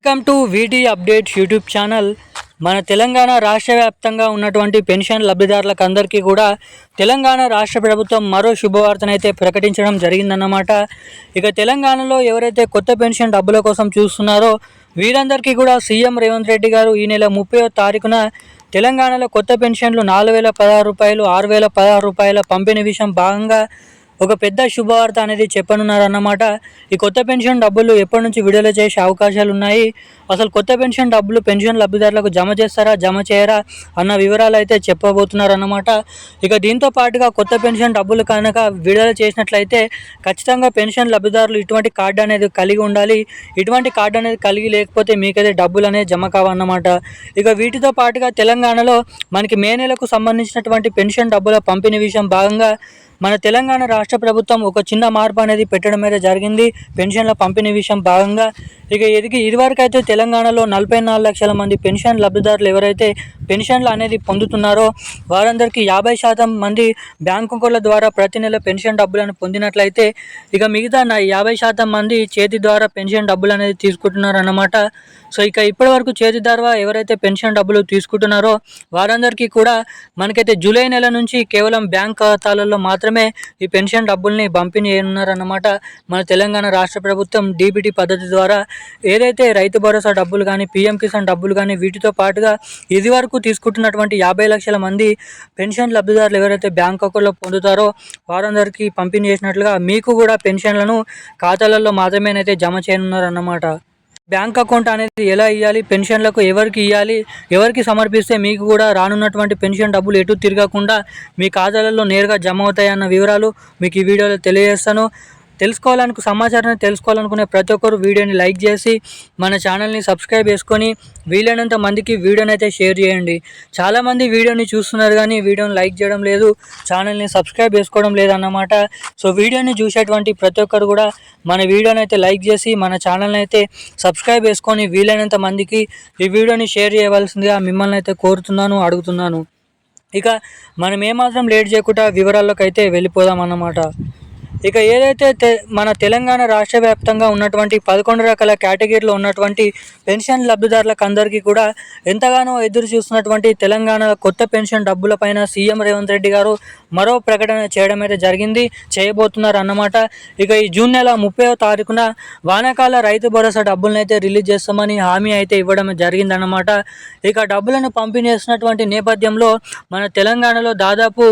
Welcome to వీటీ updates YouTube channel. మన తెలంగాణ రాష్ట్ర వ్యాప్తంగా ఉన్నటువంటి పెన్షన్ లబ్ధిదారులకు అందరికీ కూడా తెలంగాణ రాష్ట్ర ప్రభుత్వం మరో శుభవార్తనైతే ప్రకటించడం జరిగిందన్నమాట. ఇక తెలంగాణలో ఎవరైతే కొత్త పెన్షన్ డబ్బుల కోసం చూస్తున్నారో వీరందరికీ కూడా సీఎం రేవంత్ రెడ్డి గారు ఈ నెల 30వ తారీఖున తెలంగాణలో కొత్త పెన్షన్లు 4,016 రూపాయలు, 6,016 రూపాయల పంపిణీ విషయం భాగంగా ఒక పెద్ద శుభవార్త అనేది చెప్పనున్నారన్నమాట. ఈ కొత్త పెన్షన్ డబ్బులు ఎప్పటి నుంచి విడుదల చేసే అవకాశాలు ఉన్నాయి, అసలు కొత్త పెన్షన్ డబ్బులు పెన్షన్ లబ్ధిదారులకు జమ చేస్తారా జమ చేయరా అన్న వివరాలు అయితే చెప్పబోతున్నారన్నమాట. ఇక దీంతో పాటుగా కొత్త పెన్షన్ డబ్బులు కనుక విడుదల చేసినట్లయితే ఖచ్చితంగా పెన్షన్ లబ్ధిదారులు ఇటువంటి కార్డు అనేది కలిగి ఉండాలి. ఇటువంటి కార్డు అనేది కలిగి లేకపోతే మీకైతే డబ్బులు అనేది జమ కావన్నమాట. ఇక వీటితో పాటుగా తెలంగాణలో మనకి మే నెలకు సంబంధించినటువంటి పెన్షన్ డబ్బుల పంపిణీ విషయం భాగంగా మన తెలంగాణ రాష్ట్ర ప్రభుత్వం ఒక చిన్న మార్పు అనేది పెట్టడం అయితే జరిగింది పెన్షన్ల పంపిణీ విషయం భాగంగా. ఇక ఇదివరకు అయితే తెలంగాణలో 44 లక్షల మంది పెన్షన్ లబ్ధిదారులు ఎవరైతే పెన్షన్లు అనేది పొందుతున్నారో వారందరికీ 50% మంది బ్యాంకు అకౌంట్ల ద్వారా ప్రతి నెల పెన్షన్ డబ్బులను పొందినట్లయితే ఇక మిగతా 50% మంది చేతి ద్వారా పెన్షన్ డబ్బులు అనేది తీసుకుంటున్నారు అన్నమాట. సో ఇక ఇప్పటి వరకు చేతి ద్వారా ఎవరైతే పెన్షన్ డబ్బులు తీసుకుంటున్నారో వారందరికీ కూడా మనకైతే జూలై నెల నుంచి కేవలం బ్యాంక్ ఖాతాలలో మాత్రమే ఈ పెన్షన్ డబ్బుల్ని పంపిణీ చేయనున్నారన్నమాట. మన తెలంగాణ రాష్ట్ర ప్రభుత్వం డీబీటీ పద్ధతి ద్వారా ఏదైతే రైతు భరోసా డబ్బులు కానీ, పీఎం కిసాన్ డబ్బులు కానీ, వీటితో పాటుగా ఇది వరకు తీసుకుంటున్నటువంటి 50 లక్షల మంది పెన్షన్ లబ్ధిదారులు ఎవరైతే బ్యాంక్ అకౌంట్లో పొందుతారో వారందరికీ పంపిణీ చేసినట్లుగా మీకు కూడా పెన్షన్లను ఖాతాలలో మాత్రమేనైతే జమ చేయనున్నారన్నమాట. బ్యాంక్ అకౌంట్ అనేది ఎలా ఇవ్వాలి, పెన్షన్లకు ఎవరికి ఇవ్వాలి, ఎవరికి సమర్పిస్తే మీకు కూడా రానున్నటువంటి పెన్షన్ డబ్బులు ఎటు తిరగకుండా మీ ఖాతాలలో నేరుగా జమ అవుతాయన్న వివరాలు మీకు ఈ వీడియోలో తెలియజేస్తాను. సమాచారాన్ని తెలుసుకోవాలనుకునే ప్రతి ఒక్కరు వీడియోని లైక్ చేసి మన ఛానల్ని సబ్స్క్రైబ్ చేసుకొని వీలైనంత మందికి వీడియోని అయితే షేర్ చేయండి. చాలామంది వీడియోని చూస్తున్నారు కానీ వీడియోని లైక్ చేయడం లేదు, ఛానల్ని సబ్స్క్రైబ్ చేసుకోవడం లేదన్నమాట. సో వీడియోని చూసేటువంటి ప్రతి ఒక్కరు కూడా మన వీడియోని అయితే లైక్ చేసి మన ఛానల్ని అయితే సబ్స్క్రైబ్ చేసుకొని వీలైనంత మందికి ఈ వీడియోని షేర్ చేయవలసిందిగా మిమ్మల్ని అయితే కోరుతున్నాను, అడుగుతున్నాను. ఇక మనం ఏమాత్రం లేట్ చేయకుండా వివరాల్లోకి అయితే వెళ్ళిపోదాం అన్నమాట. ఇక ఏదైతే మన తెలంగాణ రాష్ట్ర వ్యాప్తంగా ఉన్నటువంటి 11 రకాల కేటగిరీలో ఉన్నటువంటి పెన్షన్ లబ్ధిదారులకు అందరికీ కూడా ఎంతగానో ఎదురు చూస్తున్నటువంటి తెలంగాణ కొత్త పెన్షన్ డబ్బులపైన సీఎం రేవంత్ రెడ్డి గారు మరో ప్రకటన చేయడం అయితే చేయబోతున్నారు అన్నమాట. ఇక ఈ జూన్ నెల 30వ తారీఖున వానాకాల రైతు భరోసా డబ్బులను అయితే రిలీజ్ చేస్తామని హామీ అయితే ఇవ్వడం జరిగిందన్నమాట. ఇక డబ్బులను పంపిణీ చేసినటువంటి నేపథ్యంలో మన తెలంగాణలో దాదాపు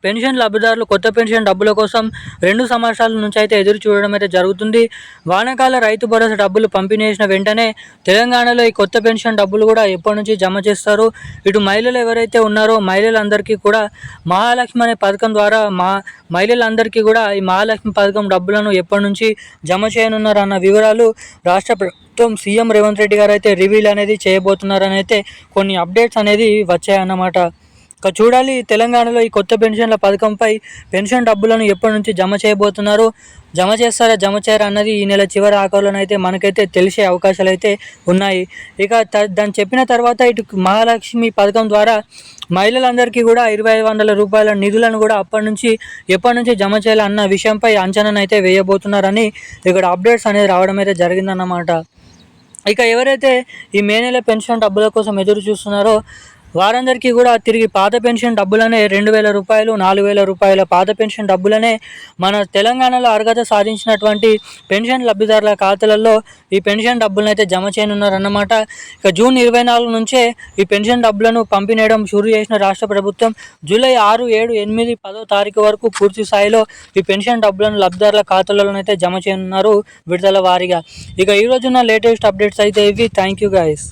పెన్షన్ లబ్ధిదారులు కొత్త పెన్షన్ డబ్బుల కోసం 2 సంవత్సరాల నుంచి అయితే ఎదురు చూడడం అయితే జరుగుతుంది. వానాకాల రైతు భరోసా డబ్బులు పంపిణీ చేసిన వెంటనే తెలంగాణలో ఈ కొత్త పెన్షన్ డబ్బులు కూడా ఎప్పటి నుంచి జమ చేస్తారు. ఇటు మహిళలు ఎవరైతే ఉన్నారో మహిళలందరికీ కూడా మహాలక్ష్మి అనే పథకం ద్వారా మహిళలందరికీ కూడా ఈ మహాలక్ష్మి పథకం డబ్బులను ఎప్పటి నుంచి జమ చేయనున్నారు అన్న వివరాలు రాష్ట్ర ప్రభుత్వం సీఎం రేవంత్ రెడ్డి గారు అయితే రివీల్ అనేది చేయబోతున్నారని అయితే కొన్ని అప్డేట్స్ అనేది వచ్చాయన్నమాట. చూడాలి తెలంగాణలో ఈ కొత్త పెన్షన్ల పథకంపై పెన్షన్ డబ్బులను ఎప్పటి నుంచి జమ చేయబోతున్నారు, జమ చేస్తారా జమ చేయరా అన్నది ఈ నెల చివరి ఆఖరులోనైతే అయితే మనకైతే తెలిసే అవకాశాలు అయితే ఉన్నాయి. ఇక దాన్ని చెప్పిన తర్వాత ఇటు మహాలక్ష్మి పథకం ద్వారా మహిళలందరికీ కూడా 2,500 రూపాయల నిధులను కూడా ఎప్పటి నుంచి జమ చేయాలన్న విషయంపై అంచనాను అయితే వేయబోతున్నారని ఇక్కడ అప్డేట్స్ అనేది రావడం అయితే జరిగిందన్నమాట. ఇక ఎవరైతే ఈ మే నెల పెన్షన్ డబ్బుల కోసం ఎదురు చూస్తున్నారో వారందరికీ కూడా తిరిగి పాత పెన్షన్ డబ్బులనే 2,000 రూపాయలు, 4,000 రూపాయల పాత పెన్షన్ డబ్బులనే మన తెలంగాణలో అర్హత సాధించినటువంటి పెన్షన్ లబ్ధిదారుల ఖాతాలలో ఈ పెన్షన్ డబ్బులను అయితే జమ చేయనున్నారన్నమాట. ఇక జూన్ 24 నుంచే ఈ పెన్షన్ డబ్బులను పంపిణీయడం షురూ చేసిన రాష్ట్ర ప్రభుత్వం జూలై 6, 7, 8, 10వ తారీఖు వరకు పూర్తి స్థాయిలో ఈ పెన్షన్ డబ్బులను లబ్ధిదారుల ఖాతాలలోనైతే జమ చేయనున్నారు విడుదల వారీగా. ఇక ఈ రోజున లేటెస్ట్ అప్డేట్స్ అయితే ఇవి. Thank you guys.